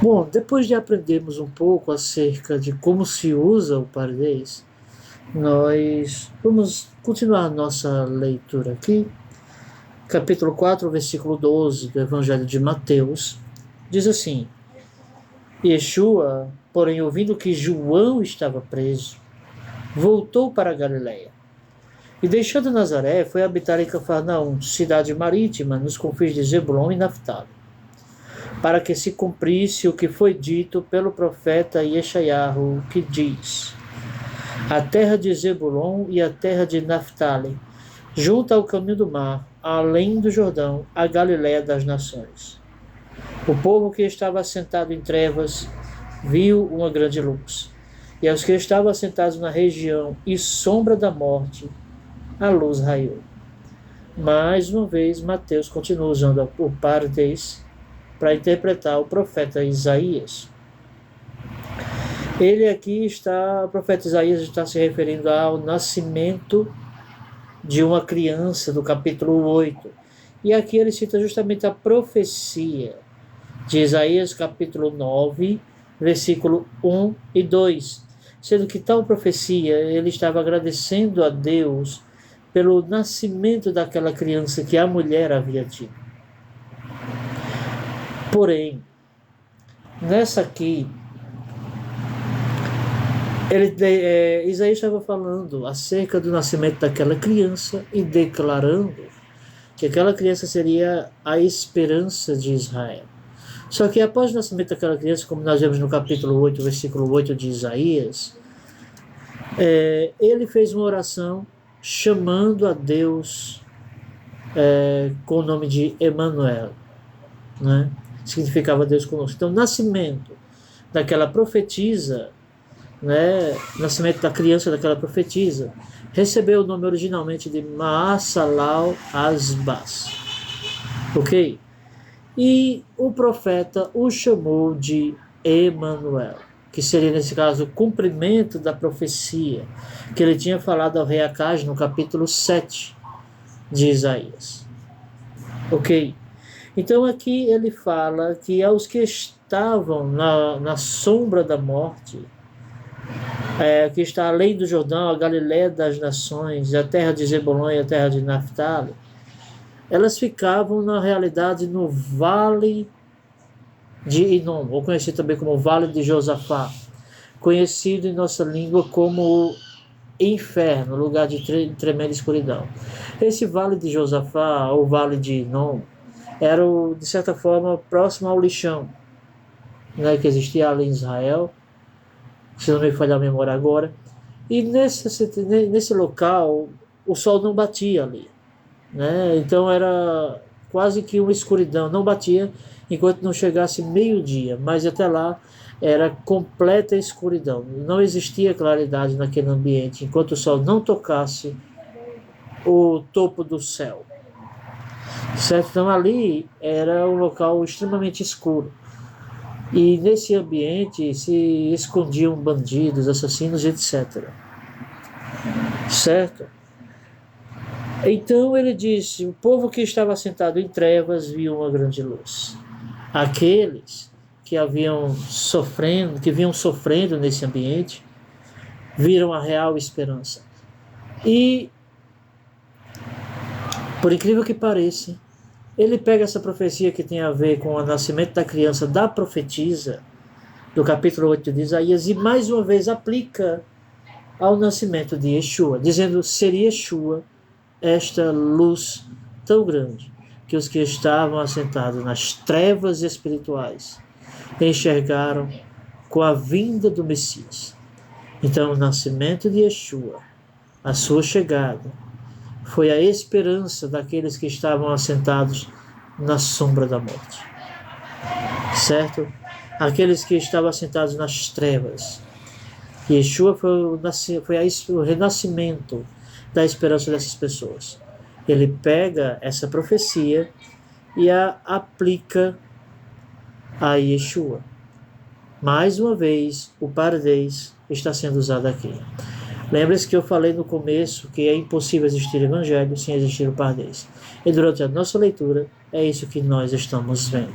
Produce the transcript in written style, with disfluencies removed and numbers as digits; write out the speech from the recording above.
Bom, depois de aprendermos um pouco acerca de como se usa o pardês, nós vamos continuar nossa leitura aqui. Capítulo 4, versículo 12 do Evangelho de Mateus, diz assim: Yeshua, porém, ouvindo que João estava preso, voltou para a Galiléia. E deixando Nazaré, foi habitar em Cafarnaum, cidade marítima, nos confins de Zebulon e Naftali, para que se cumprisse o que foi dito pelo profeta Yeshayahu, que diz: A terra de Zebulon e a terra de Naftali, junto ao caminho do mar, além do Jordão, a Galiléia das nações. O povo que estava assentado em trevas viu uma grande luz, e aos que estavam assentados na região e sombra da morte, a luz raiou. Mais uma vez, Mateus continua usando o pardês para interpretar o profeta Isaías. O profeta Isaías está se referindo ao nascimento de uma criança, do capítulo 8. E aqui ele cita justamente a profecia de Isaías, capítulo 9, versículo 1 e 2. Sendo que tal profecia, ele estava agradecendo a Deus pelo nascimento daquela criança que a mulher havia tido. Porém, nessa aqui, Isaías estava falando acerca do nascimento daquela criança e declarando que aquela criança seria a esperança de Israel. Só que após o nascimento daquela criança, como nós vemos no capítulo 8, versículo 8 de Isaías, ele fez uma oração chamando a Deus com o nome de Emanuel, né? Significava Deus conosco. Então, o nascimento daquela profetisa, né, nascimento da criança daquela profetisa, recebeu o nome originalmente de Maasalau Asbas. Ok? E o profeta o chamou de Emanuel, que seria, nesse caso, o cumprimento da profecia que ele tinha falado ao rei Acaz no capítulo 7 de Isaías. Ok? Então aqui ele fala que aos que estavam na sombra da morte, que está além do Jordão, a Galiléia das nações, a terra de Zebulon e a terra de Naftali, elas ficavam na realidade no vale de Inom, ou conhecido também como Vale de Josafá, conhecido em nossa língua como inferno, lugar de tremenda escuridão. Esse Vale de Josafá, ou Vale de Inom, era, de certa forma, próximo ao lixão, né, que existia ali em Israel, se não me falhar a memória agora. E nesse local, o sol não batia ali, né? Então era quase que uma escuridão, não batia enquanto não chegasse meio-dia, mas até lá era completa escuridão, não existia claridade naquele ambiente, enquanto o sol não tocasse o topo do céu. Certo? Então ali era um local extremamente escuro. E nesse ambiente se escondiam bandidos, assassinos, etc. Certo? Então ele disse: o povo que estava sentado em trevas viu uma grande luz. Aqueles que vinham sofrendo nesse ambiente, viram a real esperança. E, por incrível que pareça, ele pega essa profecia que tem a ver com o nascimento da criança da profetisa, do capítulo 8 de Isaías, e mais uma vez aplica ao nascimento de Yeshua, dizendo: seria Yeshua esta luz tão grande que os que estavam assentados nas trevas espirituais enxergaram com a vinda do Messias. Então, o nascimento de Yeshua, a sua chegada, foi a esperança daqueles que estavam assentados na sombra da morte. Certo? Aqueles que estavam assentados nas trevas. Yeshua foi o renascimento da esperança dessas pessoas. Ele pega essa profecia e a aplica a Yeshua. Mais uma vez, o pardês está sendo usado aqui. Lembre-se que eu falei no começo que é impossível existir evangelho sem existir o pardês. E durante a nossa leitura, é isso que nós estamos vendo.